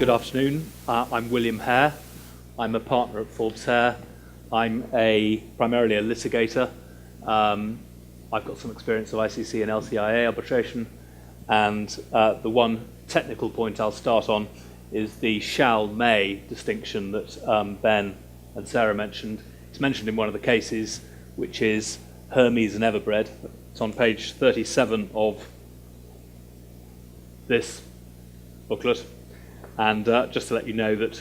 Good afternoon. I'm William Hare. I'm a partner at Forbes Hare. I'm primarily a litigator. I've got some experience of ICC and LCIA arbitration, and the one technical point I'll start on is the shall-may distinction that Ben and Sarah mentioned. It's mentioned in one of the cases, which is Hermes and Everbread. It's on page 37 of this booklet. And just to let you know that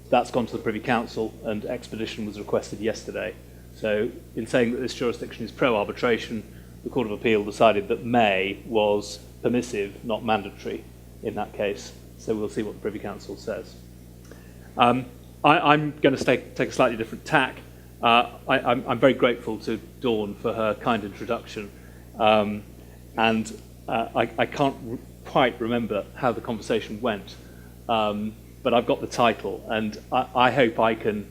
that's gone to the Privy Council and expedition was requested yesterday. So in saying that this jurisdiction is pro-arbitration, the Court of Appeal decided that may was permissive, not mandatory in that case. So we'll see what the Privy Council says. I'm going to take a slightly different tack. I'm very grateful to Dawn for her kind introduction. I can't quite remember how the conversation went. But I've got the title, and I hope I can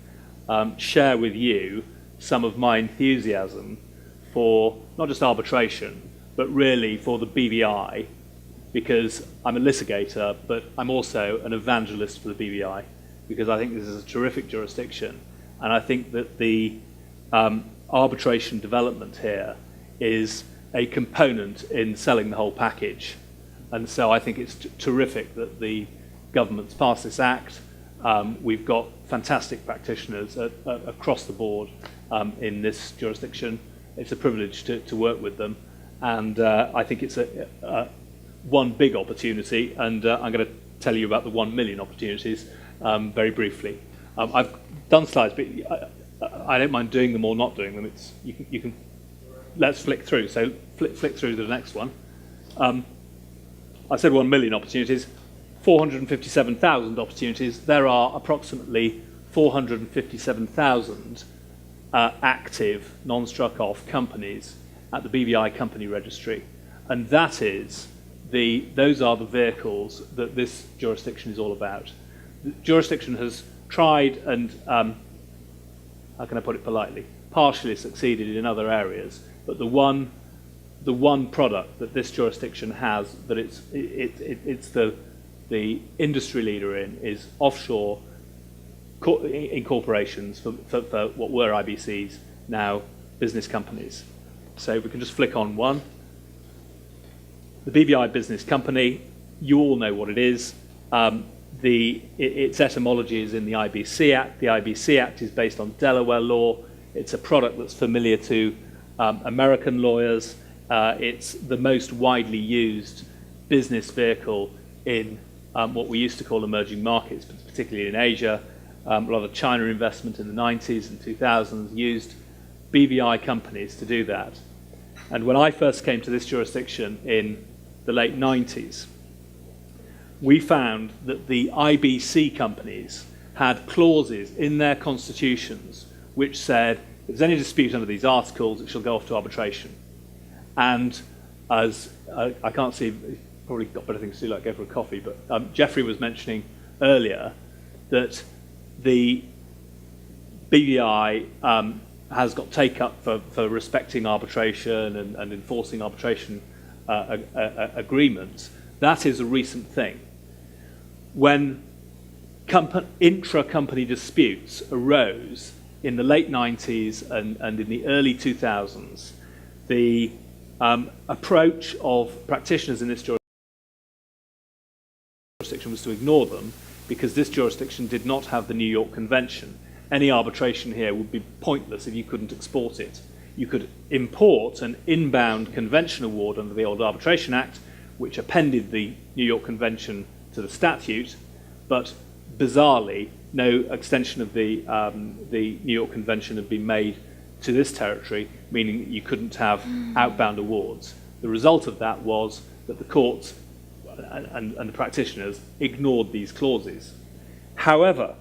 share with you some of my enthusiasm for not just arbitration, but really for the BVI, because I'm a litigator, but I'm also an evangelist for the BVI, because I think this is a terrific jurisdiction, and I think that the arbitration development here is a component in selling the whole package. And so I think it's terrific that the government's passed this act. We've got fantastic practitioners across the board in this jurisdiction. It's a privilege to work with them, and I think it's one big opportunity, and I'm going to tell you about the 1 million opportunities very briefly. I've done slides, but I don't mind doing them or not doing them. You can let's flick through. So flick through to the next one. I said 1 million opportunities. 457,000 opportunities. There are approximately 457,000 active non-struck-off companies at the BVI Company Registry, and those are the vehicles that this jurisdiction is all about. The jurisdiction has tried and, how can I put it politely, partially succeeded in other areas, but the one product that this jurisdiction has that it's the industry leader in is offshore incorporations for what were IBCs, now business companies. So we can just flick on one. The BBI Business Company, you all know what it is. Its etymology is in the IBC Act. The IBC Act is based on Delaware law. It's a product that's familiar to American lawyers. It's the most widely used business vehicle in what we used to call emerging markets, but particularly in Asia. A lot of China investment in the 90s and 2000s used BVI companies to do that. And when I first came to this jurisdiction in the late 90s, we found that the IBC companies had clauses in their constitutions which said, if there's any dispute under these articles, it shall go off to arbitration. And as I can't see, probably got better things to do, like go for a coffee, but Jeffrey was mentioning earlier that the BVI has got take-up for respecting arbitration and enforcing arbitration agreements. That is a recent thing. When intra-company disputes arose in the late 90s and in the early 2000s, the approach of practitioners in this jurisdiction was to ignore them because this jurisdiction did not have the New York Convention. Any arbitration here would be pointless if you couldn't export it. You could import an inbound convention award under the old Arbitration Act, which appended the New York Convention to the statute, but bizarrely, no extension of the New York Convention had been made to this territory, meaning that you couldn't have outbound awards. The result of that was that the courts and the practitioners ignored these clauses. However,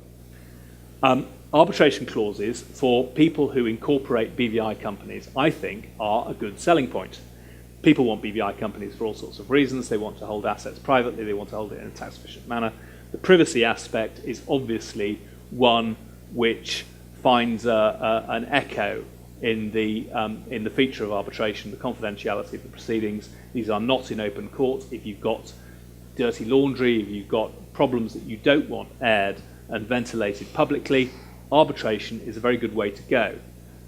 arbitration clauses for people who incorporate BVI companies, I think, are a good selling point. People want BVI companies for all sorts of reasons. They want to hold assets privately. They want to hold it in a tax-efficient manner. The privacy aspect is obviously one which finds an echo in the feature of arbitration, the confidentiality of the proceedings. These are not in open court. If you've got dirty laundry, if you've got problems that you don't want aired and ventilated publicly, arbitration is a very good way to go.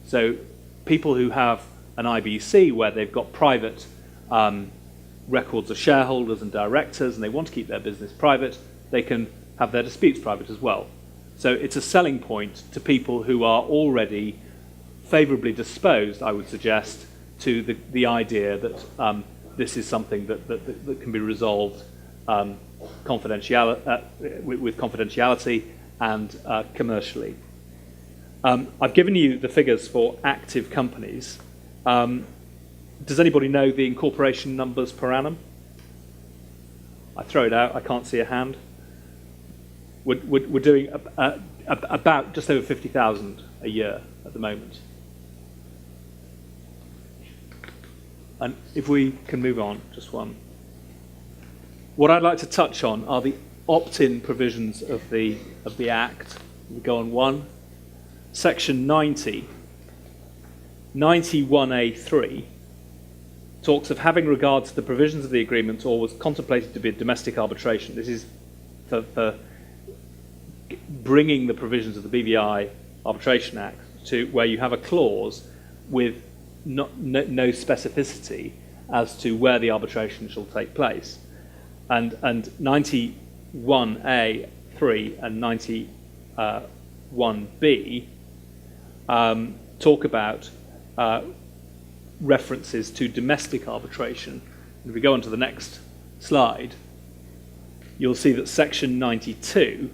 So people who have an IBC where they've got private records of shareholders and directors and they want to keep their business private, they can have their disputes private as well. So it's a selling point to people who are already favourably disposed, I would suggest, to the idea that this is something that can be resolved with confidentiality and commercially. I've given you the figures for active companies. Does anybody know the incorporation numbers per annum? I throw it out, I can't see a hand. We're doing about just over 50,000 a year at the moment. And if we can move on, just one. What I'd like to touch on are the opt-in provisions of the Act. We go on one. Section 91A3 talks of having regard to the provisions of the agreement or was contemplated to be a domestic arbitration. This is for bringing the provisions of the BVI Arbitration Act to where you have a clause with no specificity as to where the arbitration shall take place. And 91A3 and 91B talk about references to domestic arbitration. And if we go on to the next slide, you'll see that section 92,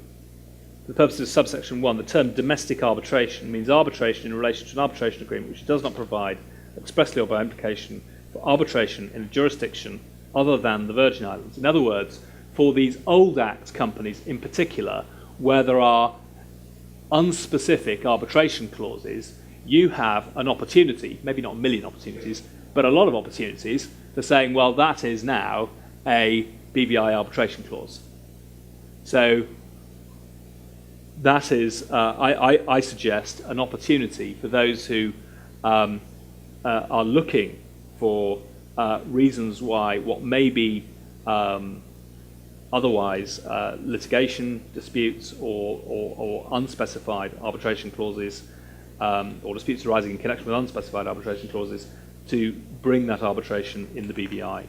for the purposes of subsection 1, the term domestic arbitration means arbitration in relation to an arbitration agreement which does not provide expressly or by implication for arbitration in a jurisdiction other than the Virgin Islands. In other words, for these old Act companies in particular, where there are unspecific arbitration clauses, you have an opportunity, maybe not a million opportunities, but a lot of opportunities for saying, well, that is now a BVI arbitration clause. So that is, I suggest, an opportunity for those who are looking for reasons why what may be otherwise litigation disputes or unspecified arbitration clauses or disputes arising in connection with unspecified arbitration clauses to bring that arbitration in the BVI.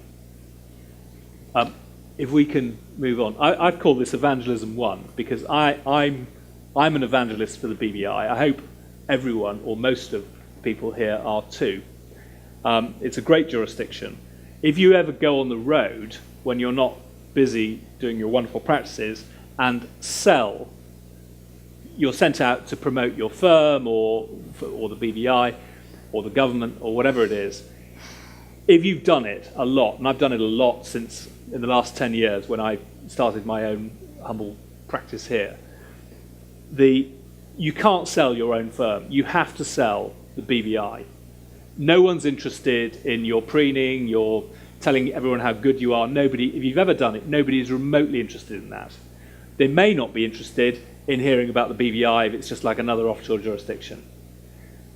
If we can move on. I've called this Evangelism 1 because I'm an evangelist for the BVI. I hope everyone or most of the people here are too. It's a great jurisdiction. If you ever go on the road when you're not busy doing your wonderful practices and sell, you're sent out to promote your firm or the BVI or the government or whatever it is. If you've done it a lot, and I've done it a lot since in the last 10 years when I started my own humble practice here, you can't sell your own firm. You have to sell the BVI. No one's interested in your preening, your telling everyone how good you are. Nobody, if you've ever done it, nobody is remotely interested in that. They may not be interested in hearing about the BVI if it's just like another offshore jurisdiction.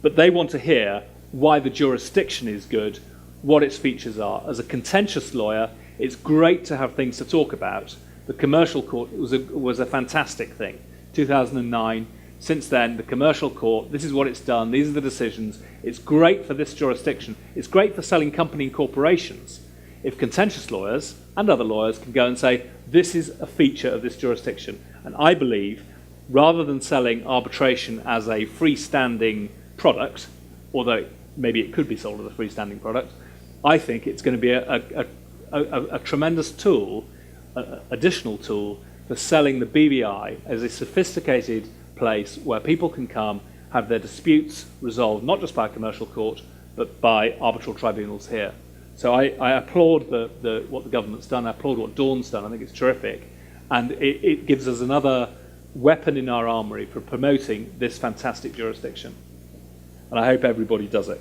But they want to hear why the jurisdiction is good, what its features are. As a contentious lawyer, it's great to have things to talk about. The commercial court was a fantastic thing. 2009, since then, the commercial court, this is what it's done, these are the decisions. It's great for this jurisdiction. It's great for selling company incorporations. If contentious lawyers and other lawyers can go and say, this is a feature of this jurisdiction. And I believe, rather than selling arbitration as a freestanding product, although maybe it could be sold as a freestanding product, I think it's going to be a tremendous tool, additional tool, for selling the BVI as a sophisticated place where people can come, have their disputes resolved, not just by a commercial court, but by arbitral tribunals here. So I applaud what the government's done, I applaud what Dawn's done, I think it's terrific, and it gives us another weapon in our armoury for promoting this fantastic jurisdiction. And I hope everybody does it.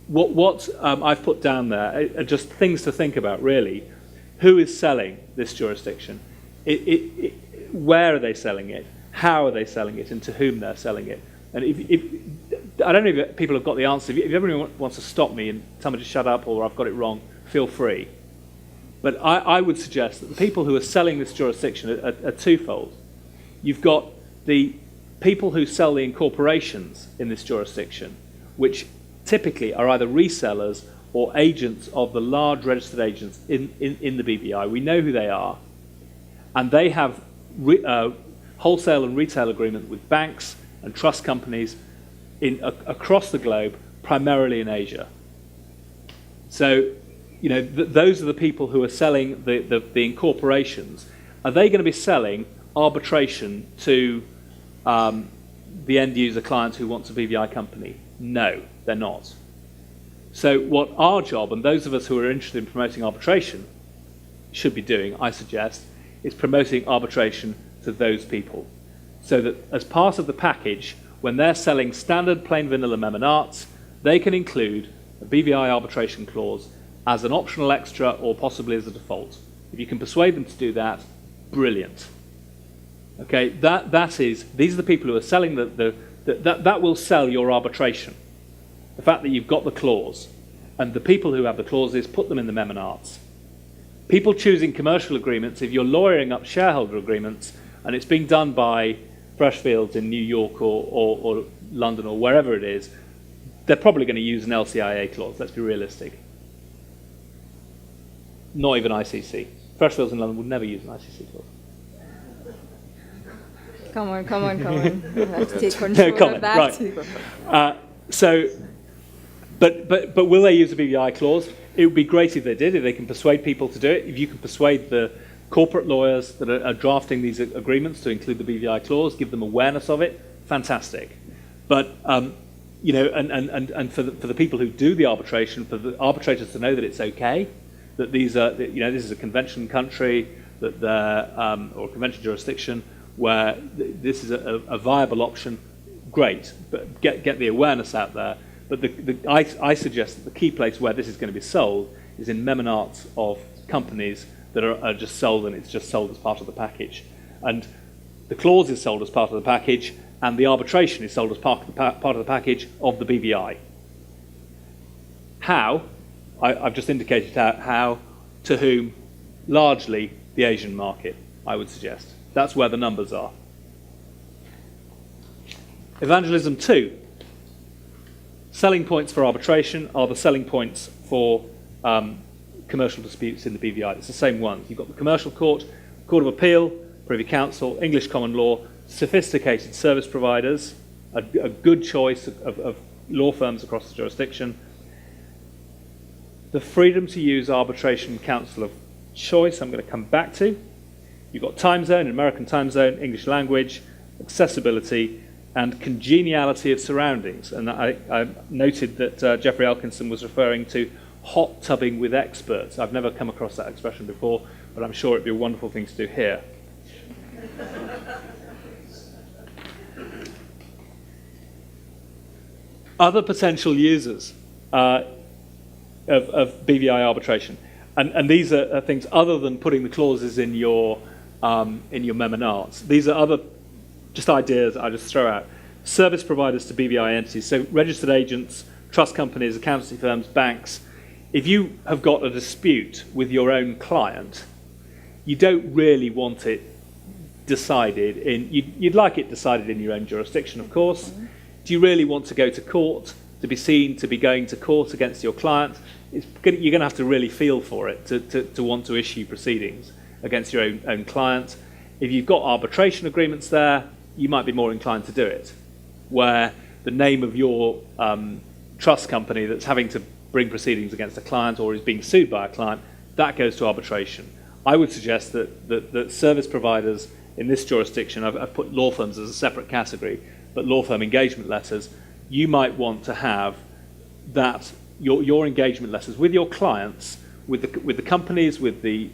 What I've put down there are just things to think about, really. Who is selling this jurisdiction? Where are they selling it? How are they selling it? And to whom they're selling it? And I don't know if people have got the answer. If everyone wants to stop me and tell me to shut up or I've got it wrong, feel free. But I would suggest that the people who are selling this jurisdiction are twofold. You've got the people who sell the incorporations in this jurisdiction, which typically are either resellers or agents of the large registered agents in the BVI. We know who they are, and they have wholesale and retail agreement with banks and trust companies across the globe, primarily in Asia. So, those are the people who are selling the incorporations. Are they going to be selling arbitration to the end user clients who wants a BVI company? No, they're not. So what our job, and those of us who are interested in promoting arbitration should be doing, I suggest, is promoting arbitration to those people. So that as part of the package, when they're selling standard plain vanilla mem and arts, they can include a BVI arbitration clause as an optional extra or possibly as a default. If you can persuade them to do that, brilliant. Okay, these are the people who are selling that will sell your arbitration. The fact that you've got the clause, and the people who have the clauses put them in the mem and arts. People choosing commercial agreements, if you're lawyering up shareholder agreements, and it's being done by Freshfields in New York or London or wherever it is, they're probably going to use an LCIA clause, let's be realistic. Not even ICC. Freshfields in London would never use an ICC clause. Come on. You have to take control of that. Right. But will they use a BVI clause? It would be great if they did, if they can persuade people to do it. If you can persuade the corporate lawyers that are drafting these agreements to include the BVI clause, give them awareness of it, fantastic. But and for the people who do the arbitration, for the arbitrators to know that it's okay, that these are, this is a convention country, that or a convention jurisdiction where this is a viable option, great. But get the awareness out there. But I suggest that the key place where this is going to be sold is in mem and arts of companies that are just sold, and it's just sold as part of the package. And the clause is sold as part of the package, and the arbitration is sold as part of the package of the BVI. How? I've just indicated how, to whom, largely the Asian market, I would suggest. That's where the numbers are. Evangelism 2. Selling points for arbitration are the selling points for commercial disputes in the BVI. It's the same ones. You've got the commercial court, Court of Appeal, Privy Council, English common law, sophisticated service providers, a good choice of law firms across the jurisdiction, the freedom to use arbitration counsel of choice, I'm going to come back to. You've got time zone, American time zone, English language, accessibility, and congeniality of surroundings. And I noted that Jeffrey Elkinson was referring to hot tubbing with experts. I've never come across that expression before, but I'm sure it'd be a wonderful thing to do here. Other potential users of BVI arbitration, and these are things other than putting the clauses in your mem and arts. These are other just ideas I just throw out. Service providers to BVI entities, so registered agents, trust companies, accountancy firms, banks. If you have got a dispute with your own client, you don't really want it decided you'd like it decided in your own jurisdiction, of course. Mm-hmm. Do you really want to go to court, to be seen to be going to court against your client? You're going to have to really feel for it to want to issue proceedings against your own client. If you've got arbitration agreements there, you might be more inclined to do it, where the name of your trust company that's having to bring proceedings against a client or is being sued by a client, that goes to arbitration. I would suggest that service providers in this jurisdiction, I've put law firms as a separate category, but law firm engagement letters, you might want to have that, your engagement letters with your clients, with the companies, with the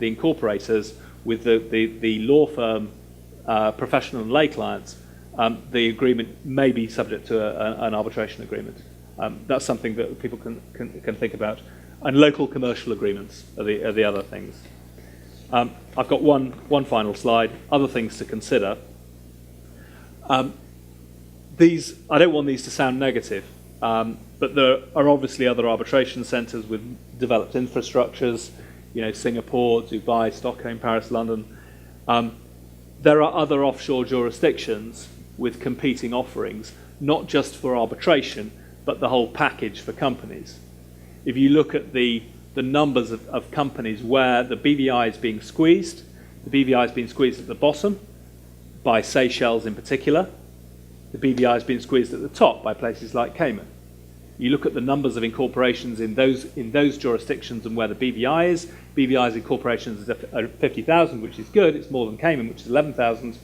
incorporators, with the law firm professional and lay clients, the agreement may be subject to an arbitration agreement. That's something that people can think about. And local commercial agreements are the other things. I've got one final slide, other things to consider. I don't want these to sound negative, but there are obviously other arbitration centres with developed infrastructures. Singapore, Dubai, Stockholm, Paris, London. There are other offshore jurisdictions with competing offerings, not just for arbitration, but the whole package for companies. If you look at the numbers of companies where the BVI is being squeezed, the BVI is being squeezed at the bottom by Seychelles in particular. The BVI is being squeezed at the top by places like Cayman. You look at the numbers of incorporations in those jurisdictions and where the BVI is. BVI's incorporations are 50,000, which is good. It's more than Cayman, which is 11,000,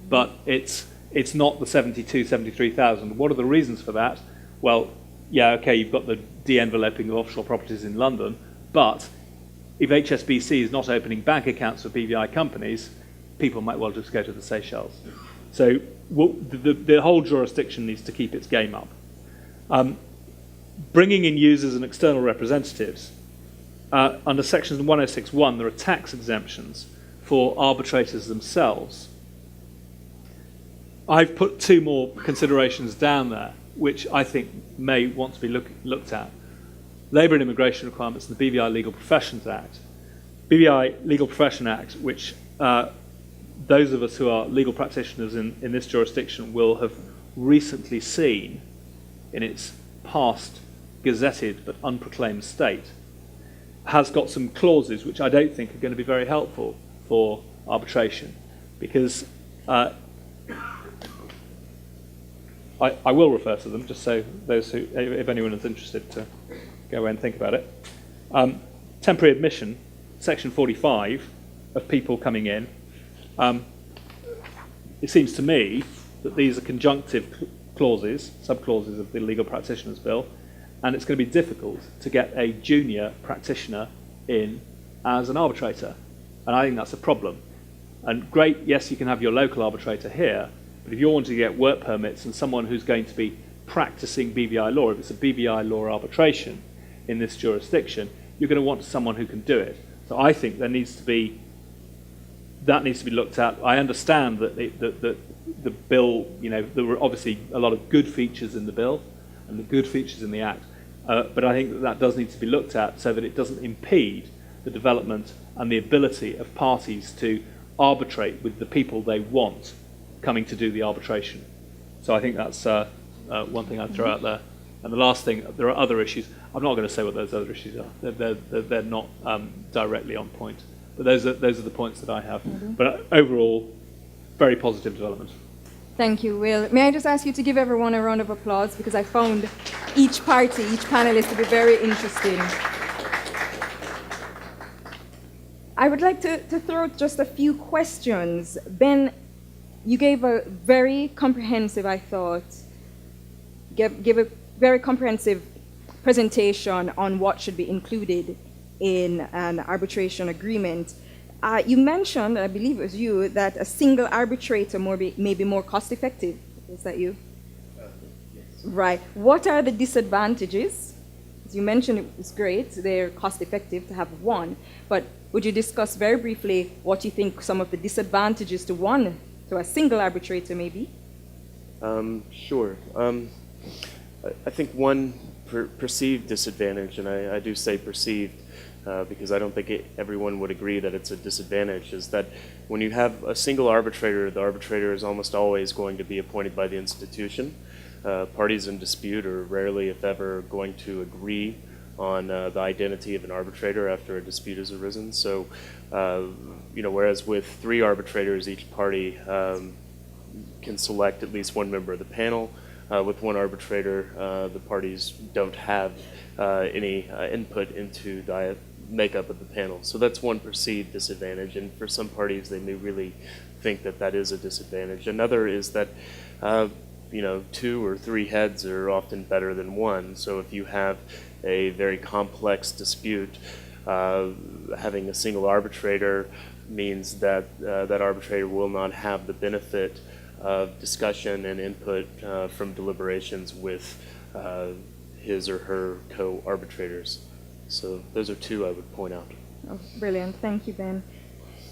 but it's not the 72, 73,000. What are the reasons for that? Well, yeah, okay, you've got the de-enveloping of offshore properties in London, but if HSBC is not opening bank accounts for BVI companies, people might well just go to the Seychelles. So the whole jurisdiction needs to keep its game up. Bringing in users and external representatives. Under Section 106.1, there are tax exemptions for arbitrators themselves. I've put two more considerations down there, which I think may want to be looked at. Labour and Immigration Requirements and the BVI Legal Professions Act. BVI Legal Profession Act, which those of us who are legal practitioners in this jurisdiction will have recently seen in its past gazetted but unproclaimed state, has got some clauses which I don't think are going to be very helpful for arbitration, because I will refer to them just so those who, if anyone is interested, to go away and think about it. Temporary admission, Section 45 of people coming in. It seems to me that these are conjunctive clauses, sub-clauses of the Legal Practitioners Bill, and it's going to be difficult to get a junior practitioner in as an arbitrator. And I think that's a problem. And great, yes, you can have your local arbitrator here, but if you're wanting to get work permits and someone who's going to be practicing BVI law, if it's a BVI law arbitration in this jurisdiction, you're going to want someone who can do it. So I think that needs to be looked at. I understand that the bill, there were obviously a lot of good features in the bill and the good features in the Act, but I think that does need to be looked at so that it doesn't impede the development and the ability of parties to arbitrate with the people they want coming to do the arbitration. So I think that's one thing I'd throw out there. And the last thing, there are other issues. I'm not going to say what those other issues are. They're not directly on point. But those are the points that I have. Mm-hmm. But overall, very positive development. Thank you, Will. May I just ask you to give everyone a round of applause, because I found each panelist to be very interesting. I would like to throw out just a few questions. Ben, you gave a very comprehensive, I thought, gave a very comprehensive presentation on what should be included in an arbitration agreement. You mentioned, I believe it was you, that a single arbitrator may be more cost effective. Is that you? Yes. Right. What are the disadvantages? As you mentioned, it was great. They're cost effective to have one. But would you discuss very briefly what you think some of the disadvantages to a single arbitrator may be? Sure. I think one perceived disadvantage, and I do say perceived, because I don't think everyone would agree that it's a disadvantage, is that when you have a single arbitrator, the arbitrator is almost always going to be appointed by the institution. Parties in dispute are rarely, if ever, going to agree on the identity of an arbitrator after a dispute has arisen. So, whereas with 3 arbitrators, each party can select at least one member of the panel. With one arbitrator, the parties don't have any input into the makeup of the panel. So that's one perceived disadvantage, and for some parties they may really think that that is a disadvantage. Another is that 2 or 3 heads are often better than one. So if you have a very complex dispute, having a single arbitrator means that that arbitrator will not have the benefit of discussion and input from deliberations with his or her co-arbitrators. So those are 2 I would point out. Oh, brilliant. Thank you, Ben.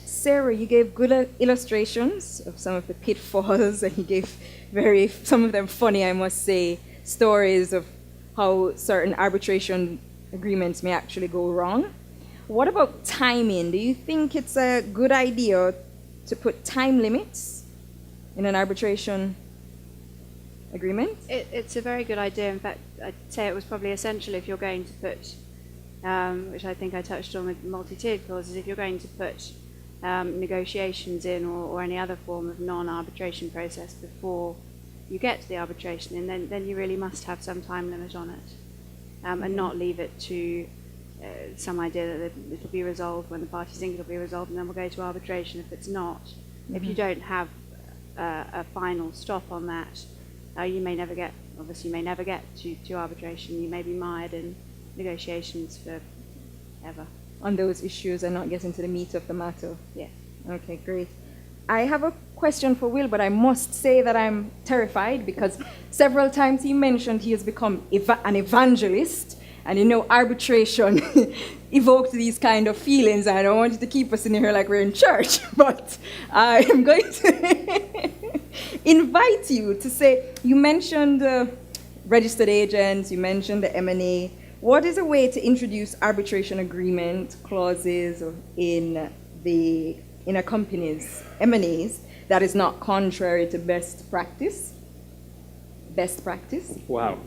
Sarah, you gave good illustrations of some of the pitfalls, and you gave some of them funny, I must say, stories of how certain arbitration agreements may actually go wrong. What about timing? Do you think it's a good idea to put time limits in an arbitration agreement? It's a very good idea. In fact, I'd say it was probably essential if you're going to put, which I think I touched on with multi-tiered clauses, if you're going to put negotiations in or any other form of non-arbitration process before you get to the arbitration, and then you really must have some time limit on it, and not leave it to some idea that it'll be resolved when the parties think it'll be resolved, and then we'll go to arbitration if it's not. If you don't have a final stop on that, you may never get to arbitration. You may be mired in negotiations forever. On those issues and not get into the meat of the matter? Yeah. Okay, great. I have a question for Will, but I must say that I'm terrified because several times he mentioned he has become an evangelist, and arbitration evoked these kind of feelings. I don't want you to keep us in here like we're in church, but I am going to invite you to say, you mentioned registered agents, you mentioned the M&A. What is a way to introduce arbitration agreement clauses in a company's M&As that is not contrary to best practice? Best practice? Wow.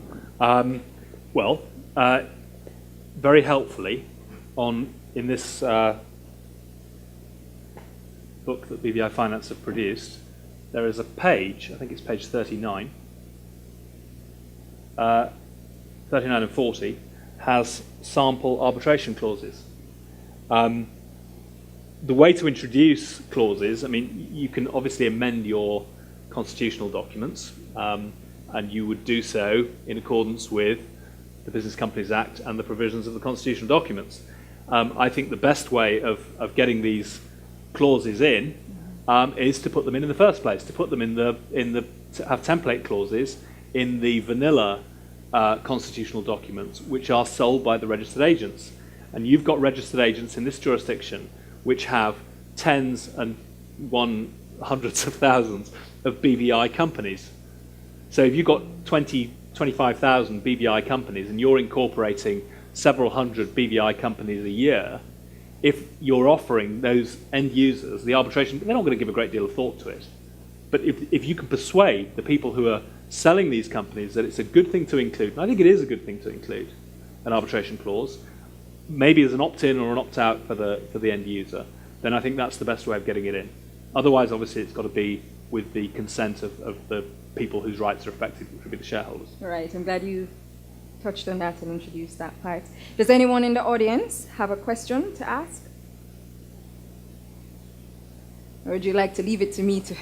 Well, very helpfully, in this book that BVI Finance have produced, there is a page, I think it's page 39, 39 and 40, has sample arbitration clauses. The way to introduce clauses, you can obviously amend your constitutional documents, and you would do so in accordance with the Business Companies Act and the provisions of the constitutional documents. I think the best way of getting these clauses in is to put them in the first place, to put them to have template clauses in the vanilla constitutional documents, which are sold by the registered agents. And you've got registered agents in this jurisdiction which have tens and hundreds of thousands of BVI companies. So if you've got 25,000 BVI companies and you're incorporating several hundred BVI companies a year, if you're offering those end users the arbitration, they're not going to give a great deal of thought to it. But if you can persuade the people who are selling these companies that it's a good thing to include, and I think it is a good thing to include an arbitration clause, maybe as an opt-in or an opt-out for the end user, then I think that's the best way of getting it in. Otherwise, obviously, it's got to be with the consent of the people whose rights are affected, which would be the shareholders. Right, I'm glad you touched on that and introduced that part. Does anyone in the audience have a question to ask? Or would you like to leave it to me to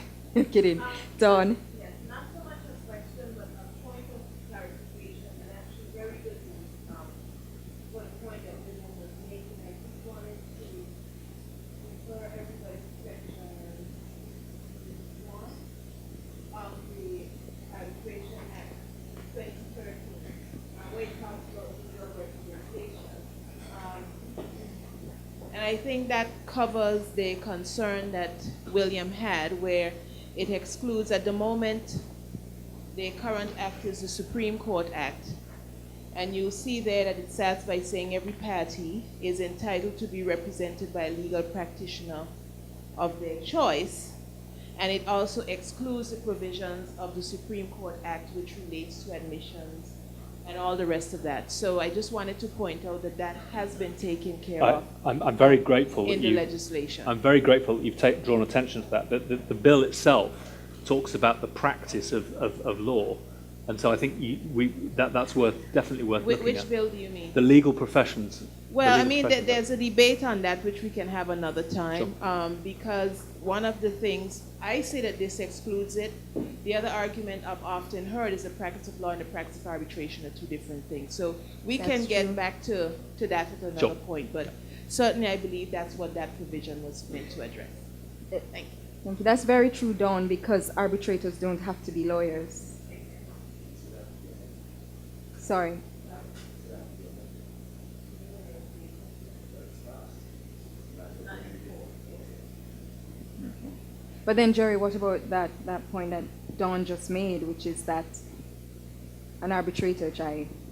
get in? Dawn? Yes, not so much a question, but a point of clarification, and actually very good for the point that William was making. I just wanted to refer everybody's section 1 of the Arbitration Act 2013, where it talks about legal representation. And I think that covers the concern that William had, where it excludes, at the moment, the current act is the Supreme Court Act. And you'll see there that it starts by saying every party is entitled to be represented by a legal practitioner of their choice. And it also excludes the provisions of the Supreme Court Act, which relates to admissions and all the rest of that. So I just wanted to point out that that has been taken care of. I'm very grateful in the legislation. I'm very grateful that you've drawn attention to that. The bill itself talks about the practice of law, and so I think that's definitely worth looking at. Which bill do you mean? The legal professions. Well, I mean, there's a debate on that, which we can have another time, sure. Because one of the things, I say that this excludes it. The other argument I've often heard is the practice of law and the practice of arbitration are two different things. So we can get back to that at another sure. point, but certainly I believe that's what that provision was meant to address. Thank you. Thank you. That's very true, Dawn, because arbitrators don't have to be lawyers. Sorry. But then, Jerry, what about that point that Dawn just made, which is that an arbitrator,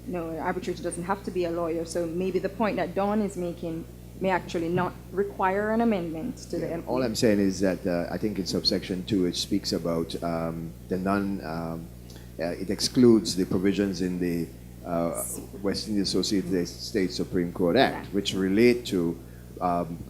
an arbitrator doesn't have to be a lawyer, so maybe the point that Dawn is making may actually not require an amendment to the MOU. All I'm saying is that I think in subsection 2 it speaks about the it excludes the provisions in the West Indies Associated States Supreme Court Act, which relate to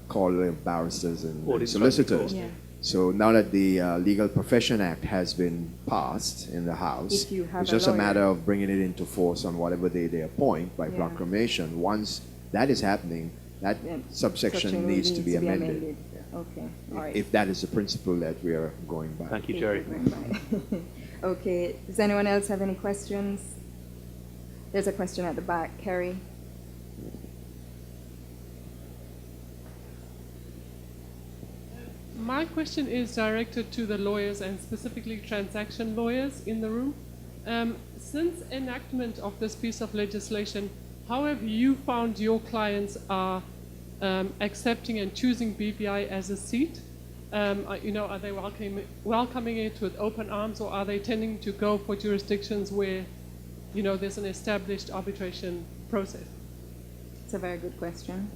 calling barristers and solicitors. Yeah. So now that the Legal Profession Act has been passed in the House, If you have it's a just a lawyer. matter of bringing it into force on whatever day they appoint by proclamation. Once that is happening, that subsection needs to be amended. Okay, all right. If that is the principle that we are going by. Thank you, Jerry. Okay, does anyone else have any questions? There's a question at the back, Carrie. My question is directed to the lawyers and specifically transaction lawyers in the room. Since enactment of this piece of legislation, how have you found your clients are accepting and choosing BVI as a seat? Are they welcoming it with open arms, or are they tending to go for jurisdictions where, there's an established arbitration process? It's a very good question.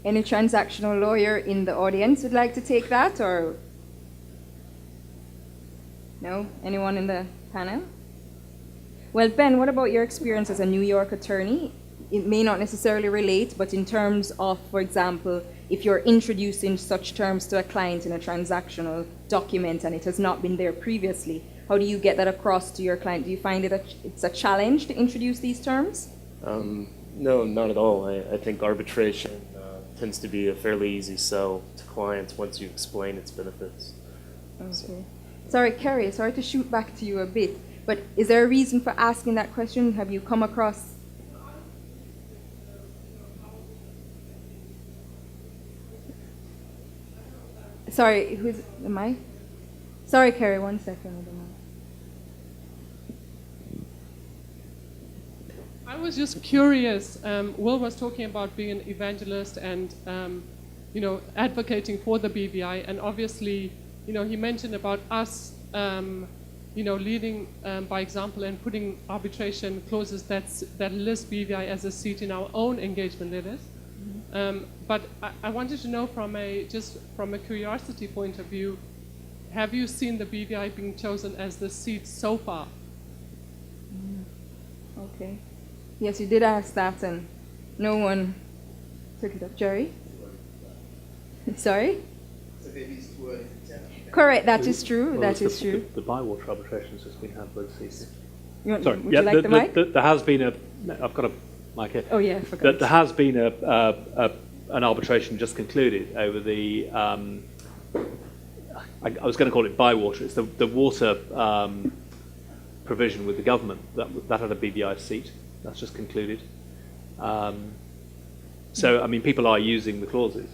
Any transactional lawyer in the audience would like to take that, or no? Anyone in the panel? Well, Ben, what about your experience as a New York attorney? It may not necessarily relate, but in terms of, for example, if you're introducing such terms to a client in a transactional document and it has not been there previously, how do you get that across to your client? Do you find it's a challenge to introduce these terms? No, not at all. I think arbitration tends to be a fairly easy sell to clients once you explain its benefits. Okay. Sorry, Carrie, sorry to shoot back to you a bit, but is there a reason for asking that question? Have you come across? Sorry, am I? Sorry, Carrie, 1 second. I don't know. I was just curious. Will was talking about being an evangelist and, advocating for the BVI, and obviously, he mentioned about us, leading by example and putting arbitration clauses that list BVI as a seat in our own engagement letters. But I wanted to know from a curiosity point of view, have you seen the BVI being chosen as the seat so far? Okay. Yes, you did ask that, and no one took it up. Jerry? Sorry? Correct, that is true. That is true. The Bywater arbitration has just been had by the CC. Sorry, would you like the mic? There has been I've got a mic here. Oh, yeah, I forgot. There has been an arbitration just concluded over the, I was going to call it Bywater. It's the water provision with the government. That had a BVI seat. That's just concluded. People are using the clauses.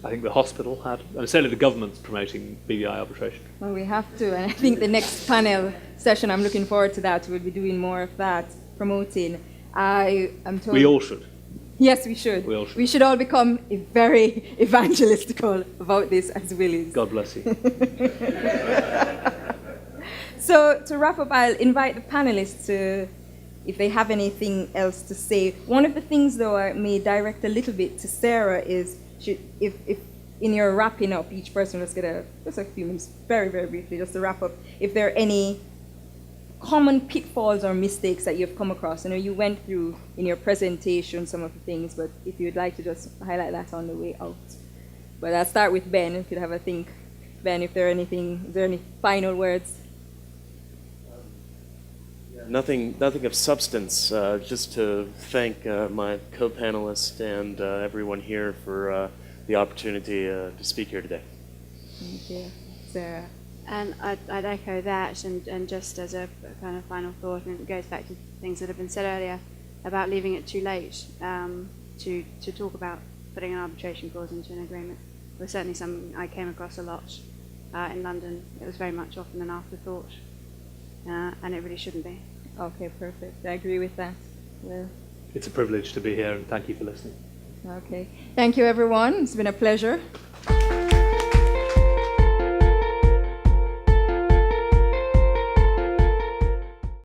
I think the hospital had, and certainly the government's promoting BVI arbitration. Well, we have to, and I think the next panel session, I'm looking forward to that. We'll be doing more of that, promoting. I am told. We all should. Yes, we should. We all should. We should all become very evangelistical about this as Willies. God bless you. So to wrap up, I'll invite the panelists to, if they have anything else to say. One of the things, though, I may direct a little bit to Sarah is, if in your wrapping up, each person just get just a few minutes, very, very briefly, just to wrap up, if there are any common pitfalls or mistakes that you've come across. I know you went through in your presentation some of the things, but if you'd like to just highlight that on the way out. But I'll start with Ben, if you'd have a think. Ben, is there any final words? Nothing of substance. Just to thank my co-panelists and everyone here for the opportunity to speak here today. Thank you. Sarah? And I'd echo that, and just as a kind of final thought, and it goes back to things that have been said earlier about leaving it too late to talk about putting an arbitration clause into an agreement. It was certainly something I came across a lot in London. It was very much often an afterthought, and it really shouldn't be. Okay, perfect. I agree with that. Well, It's a privilege to be here, and thank you for listening. okay. Thank you, everyone. It's been a pleasure.